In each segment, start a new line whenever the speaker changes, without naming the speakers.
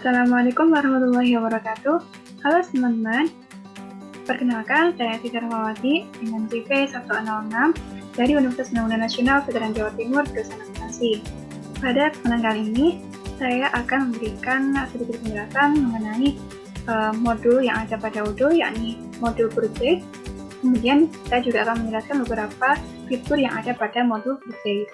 Assalamualaikum warahmatullahi wabarakatuh. Halo teman-teman, perkenalkan saya Siti Rahmawati dengan CV 106 dari Universitas Undang-Undang Nasional Veteran Jawa Timur, jurusan akuntansi. Pada kesempatan kali ini, saya akan memberikan sedikit penjelasan mengenai modul yang ada pada UDO, yakni modul purchase. Kemudian saya juga akan menjelaskan beberapa fitur yang ada pada modul purchase.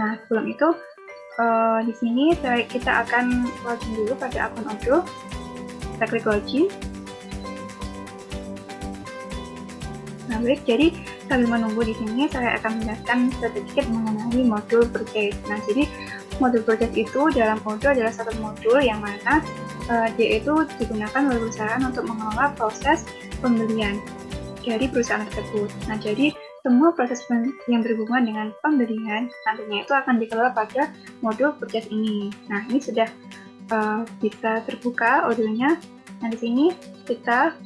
Nah, sebelum itu, di sini kita akan login dulu pada akun UDO. Kita klik login. Nah, baik, jadi sambil menunggu di sini saya akan menjelaskan sedikit mengenai modul purchase. Nah, jadi modul purchase itu dalam UDO adalah satu modul yang mana dia itu digunakan oleh perusahaan untuk mengelola proses pembelian dari perusahaan tersebut. Nah, jadi semua proses yang berhubungan dengan pembelian nantinya itu akan dikelola pada modul purchase ini. Nah, ini sudah bisa terbuka audionya. Nah, di sini kita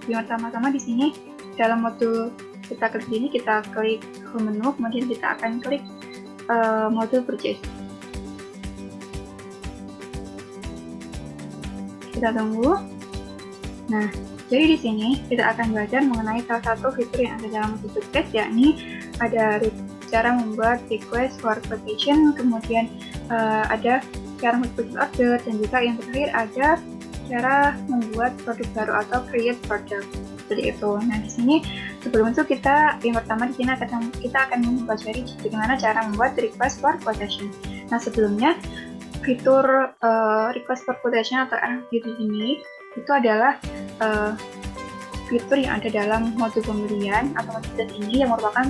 yang pertama-tama di sini dalam modul kita klik ini, kita klik home menu, kemudian kita akan klik modul purchase. Kita tunggu. Nah, jadi di sini kita akan belajar mengenai salah satu fitur yang ada dalam modul purchase, yakni ada cara membuat request for quotation, kemudian ada cara membuat purchase order, dan juga yang terakhir ada cara membuat produk baru atau create product. Seperti itu. Nah, di sini sebelum itu yang pertama di sini kita akan mempelajari bagaimana cara membuat request for quotation. Nah, sebelumnya fitur request for quotation atau RFQ di sini itu adalah fitur yang ada dalam modul pembelian atau modul ini yang merupakan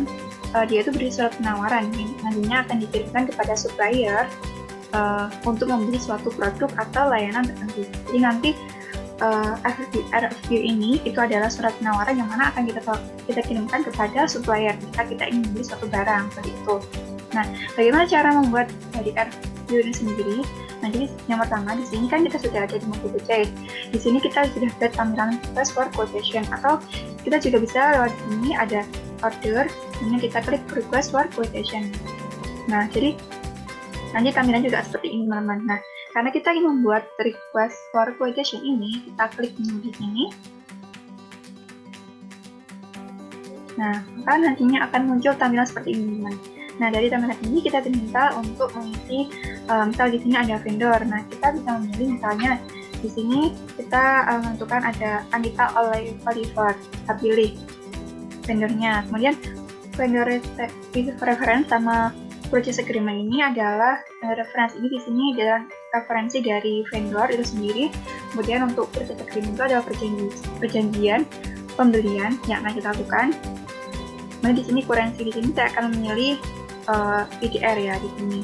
dia itu berisi surat penawaran yang nantinya akan dikirimkan kepada supplier untuk membeli suatu produk atau layanan tertentu. Jadi nanti RFQ ini itu adalah surat penawaran yang mana akan kita kirimkan kepada supplier jika kita ingin membeli suatu barang seperti itu. Nah, bagaimana cara membuat dari RFQ ini sendiri? Nah, jadi yang pertama di sini kan kita sudah ada di modul purchase. Di sini kita sudah ada tampilan request for quotation, atau kita juga bisa lewat sini ada order, kemudian kita klik request for quotation. Nah, jadi nanti tampilan juga seperti ini teman-teman. Nah, karena kita ingin membuat request for quotation ini, kita klik menu di sini. Nah, maka nantinya akan muncul tampilan seperti ini teman-teman. Nah, dari tampilan ini kita diminta untuk mengisi, misal di sini ada vendor. Nah, kita bisa memilih misalnya di sini kita menentukan ada Anita Oliver, kita pilih vendornya. Kemudian vendor reference sama purchase agreement ini adalah referensi ini di sini adalah referensi dari vendor itu sendiri. Kemudian untuk purchase agreement itu adalah perjanjian pembelian yang akan kita lakukan. Kemudian di sini currency, di sini saya akan memilih PDR ya di sini.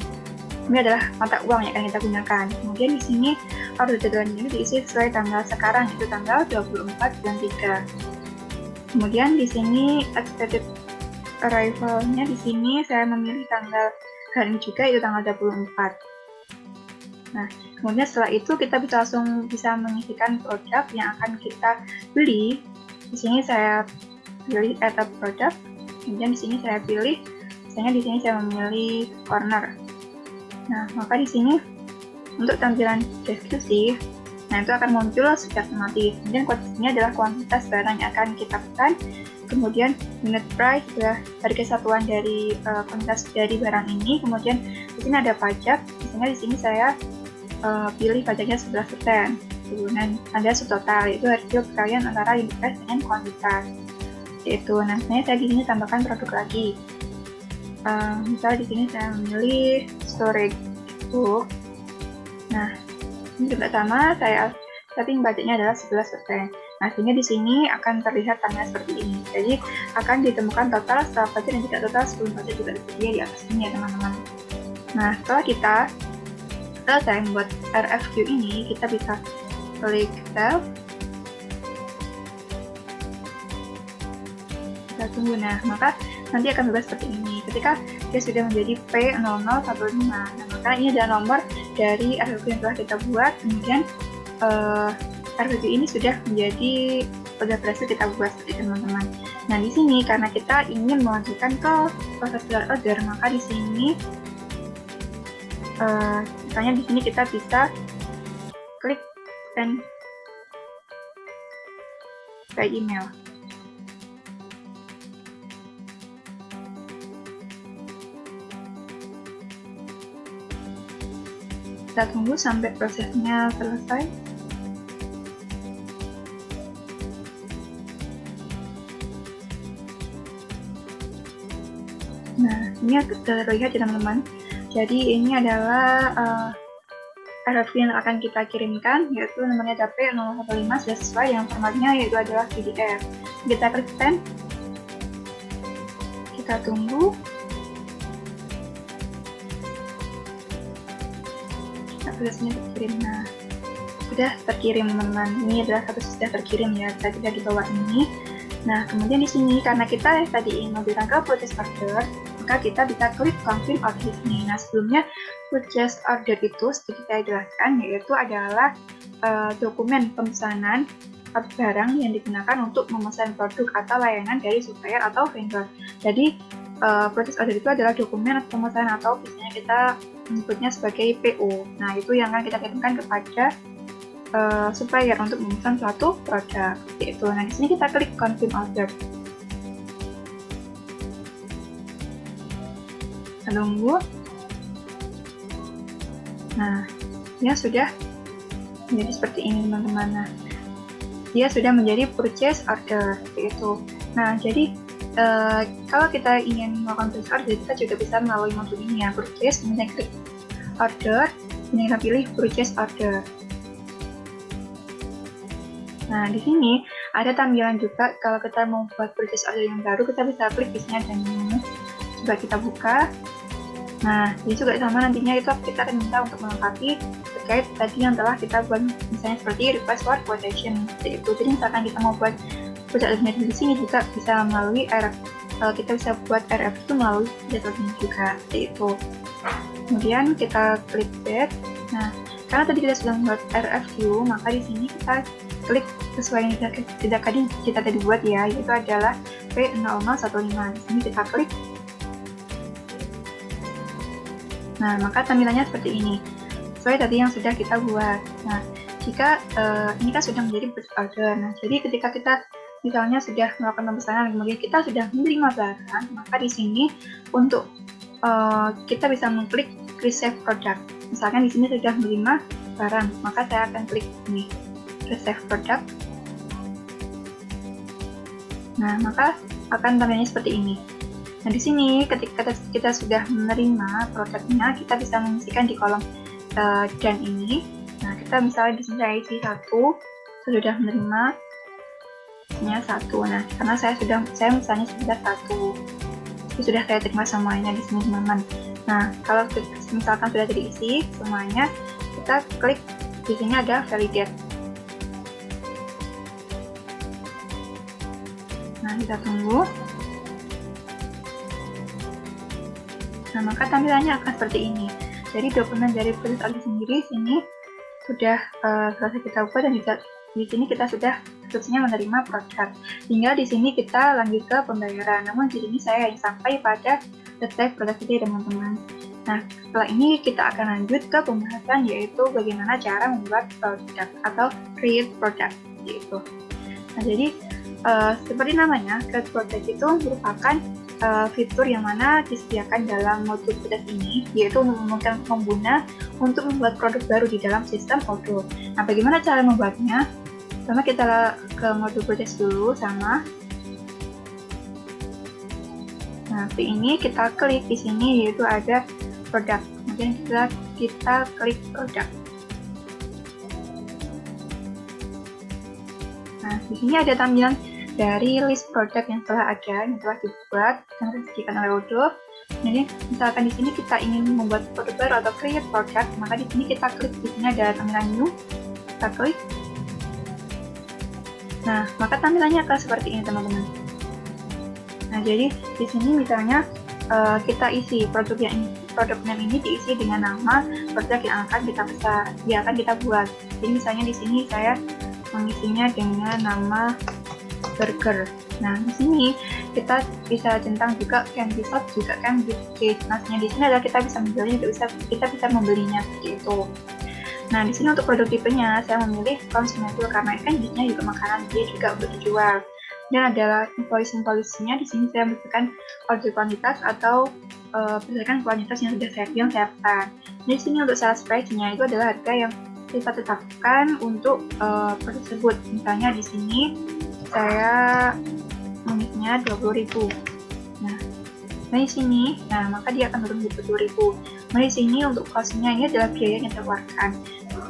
Ini adalah mata uang yang akan kita gunakan. Kemudian di sini order jadwalnya ini diisi sesuai tanggal sekarang, itu tanggal 24 bulan 3. Kemudian di sini expected arrival-nya di sini saya memilih tanggal hari ini juga, itu tanggal 24. Nah, kemudian setelah itu kita bisa mengisikan produk yang akan kita beli. Di sini saya pilih add product. Kemudian di sini saya pilih, misalnya di sini saya memilih corner. Nah, maka di sini untuk tampilan deskripsi, nah itu akan muncul secara otomatis. Kemudian kuantitasnya adalah kuantitas barang yang akan kita pesan. Kemudian unit price adalah harga satuan dari kuantitas dari barang ini. Kemudian di sini ada pajak. Misalnya di sini saya pilih pajaknya 11%. Kemudian ada subtotal, yaitu hasil perkalian antara unit price dengan kuantitas. Yaitu, nah sebenarnya saya di sini tambahkan produk lagi. Misalnya di sini saya memilih storage book. Nah, ini juga sama, saya setting budgetnya adalah 11%. Nah, sehingga di sini akan terlihat tampilan seperti ini. Jadi, akan ditemukan total setelah budget dan tidak total sebelum budget juga tersedia di atas ini ya teman-teman. Nah, setelah kita selesai membuat RFQ ini, kita bisa klik save. Kita tunggu. Nah, maka nanti akan berubah seperti ini. Ketika dia sudah menjadi P0015, nah maka ini adalah nomor dari RFQ yang telah kita buat. Kemudian RFQ ini sudah berhasil kita buat seperti teman-teman. Nah, di sini karena kita ingin melanjutkan ke proses order, maka di sini misalnya di sini kita bisa send by email. Kita tunggu sampai prosesnya selesai. Nah, ini terlihat ya teman-teman. Jadi ini adalah RFQ yang akan kita kirimkan, yaitu nomornya DP015 sudah sesuai, yang formatnya yaitu adalah PDF. Kita klik send. Kita tunggu. Tulisnya terkirim. Nah, sudah terkirim teman-teman. Ini adalah status sudah terkirim ya, tidak di bawah ini. Nah, kemudian di sini karena kita tadi ingin memberikan ke purchase order, maka kita bisa klik confirm order ini. Nah, sebelumnya purchase order itu sedikit saya jelaskan, yaitu adalah dokumen pemesanan barang yang digunakan untuk memesan produk atau layanan dari supplier atau vendor. Jadi purchase order itu adalah dokumen pemesanan atau biasanya kita menyebutnya sebagai PO. Nah, itu yang akan kita kirimkan kepada supplier untuk memesan suatu produk. Yaitu, nah di sini kita klik confirm order. Kita tunggu. Nah, dia sudah menjadi seperti ini teman-teman. Nah, dia sudah menjadi purchase order. Yaitu, nah jadi kalau kita ingin melakukan purchase order, kita juga bisa melalui modul ini ya, purchase, kemudian klik order, kemudian kita pilih purchase order. Nah, di sini ada tampilan juga kalau kita mau buat purchase order yang baru, kita bisa klik di sini ada menu. Coba kita buka. Nah, ini juga sama nantinya itu kita akan minta untuk melengkapi terkait tadi yang telah kita buat, misalnya seperti request for quotation. Jadi misalkan kita mau buat purchase order di sini juga bisa melalui kita bisa buat RF itu melalui purchase order juga, seperti itu. Kemudian kita klik back. Nah, karena tadi kita sudah membuat RFQ, maka di sini kita klik sesuai yang kita tadi buat ya, yaitu adalah P0015. Di sini kita klik. Nah, maka tampilannya seperti ini, sesuai tadi yang sudah kita buat. Nah, jika ini kan sudah menjadi purchase order. Nah, jadi ketika kita misalnya sudah melakukan pemesanan, kemudian kita sudah menerima barang, maka di sini untuk kita bisa mengklik receive product. Misalkan di sini sudah menerima barang, maka saya akan klik ini receive product. Nah, maka akan tampilannya seperti ini. Nah, di sini ketika kita sudah menerima produknya, kita bisa mengisikan di kolom dan ini. Nah, kita misalnya di sini saya isi 1, sudah menerima nya 1. Nah, karena saya misalnya sudah 1, sudah saya terima semuanya di sini teman-teman. Nah, kalau misalkan sudah terisi semuanya, kita klik di sini ada validate. Nah, kita tunggu. Nah, maka tampilannya akan seperti ini. Jadi dokumen dari purchase order sendiri sini sudah selesai kita buat, dan di sini kita sudah seterusnya menerima produk. Tinggal di sini kita lanjut ke pembayaran. Namun di sini saya ingin sampai pada receive produk saja teman-teman. Nah, setelah ini kita akan lanjut ke pembahasan, yaitu bagaimana cara membuat produk atau create product yaitu. Nah, jadi seperti namanya, create product itu merupakan fitur yang mana disediakan dalam modul produk ini, yaitu memungkinkan pengguna untuk membuat produk baru di dalam sistem Odoo. Nah, bagaimana cara membuatnya? Pertama kita ke modul produk dulu sama. Nah, ini kita klik di sini yaitu ada produk. Kemudian kita klik produk. Nah, di sini ada tampilan dari list produk yang telah ada, yang telah dibuat dan disediakan oleh Odoo. Jadi, misalkan di sini kita ingin membuat produk baru atau create product, maka di sini kita klik di sini ada tampilan new. Kita klik. Nah, maka tampilannya akan seperti ini teman-teman. Nah, jadi di sini misalnya kita isi produk name ini diisi dengan nama produk yang akan kita buat. Jadi misalnya di sini saya mengisinya dengan nama burger. Nah, di sini kita bisa centang juga candy shop, juga can biscuit. Nah, di sini adalah kita bisa membelinya, kita bisa membelinya seperti itu. Nah, di sini untuk produk tipenya saya memilih consumable karena kan jenisnya juga makanan, dia juga untuk dijual. Dan adalah invoice-nya di sini saya berikan order kuantitas atau berdasarkan kuantitas yang sudah saya siapkan. Di sini untuk sales price-nya itu adalah harga yang kita tetapkan untuk produk tersebut. Misalnya di sini saya unitnya 20.000. Nah, di sini, maka dia akan turun di 20.000. Nah, di sini untuk cost-nya ini adalah biaya yang dikeluarkan.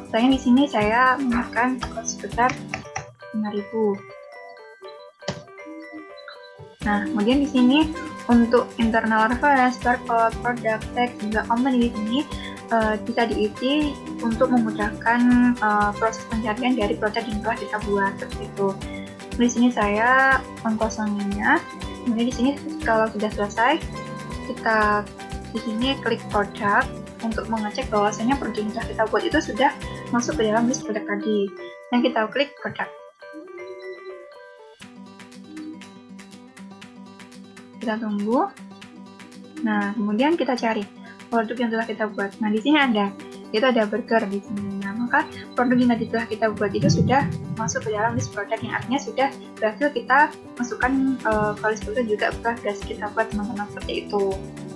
Misalnya di sini saya menggunakan cost sebesar 5.000. Nah, kemudian di sini untuk internal reference, barcode, product, text, juga company di sini bisa diisi untuk memudahkan proses pencarian dari produk yang telah kita buat seperti itu. Di sini saya mengkosonginya. Kemudian di sini kalau sudah selesai, kita di sini klik produk untuk mengecek bahwasanya produk yang telah kita buat itu sudah masuk ke dalam list produk tadi. Dan kita klik produk. Kita tunggu. Nah, kemudian kita cari produk yang telah kita buat. Nah, di sini itu ada burger di sini. Nah, maka produk yang tadi telah kita buat itu sudah masuk ke dalam list produk, yang artinya sudah berhasil kita masukkan ke list produk, juga berhasil kita buat teman-teman seperti itu.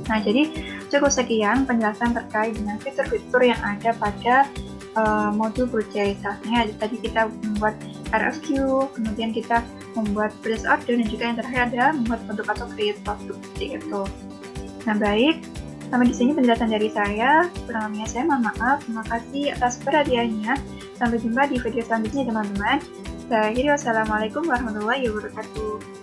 Nah, jadi cukup sekian penjelasan terkait dengan fitur-fitur yang ada pada modul purchase. Misalnya tadi kita membuat RFQ, kemudian kita membuat purchase order, dan juga yang terakhir adalah membuat produk atau create produk seperti itu. Nah, baik, sampai di sini penjelasan dari saya. Kurang lebihnya saya mohon maaf. Terima kasih atas perhatiannya. Sampai jumpa di video selanjutnya, teman-teman. Saya akhiri, wassalamualaikum warahmatullahi wabarakatuh.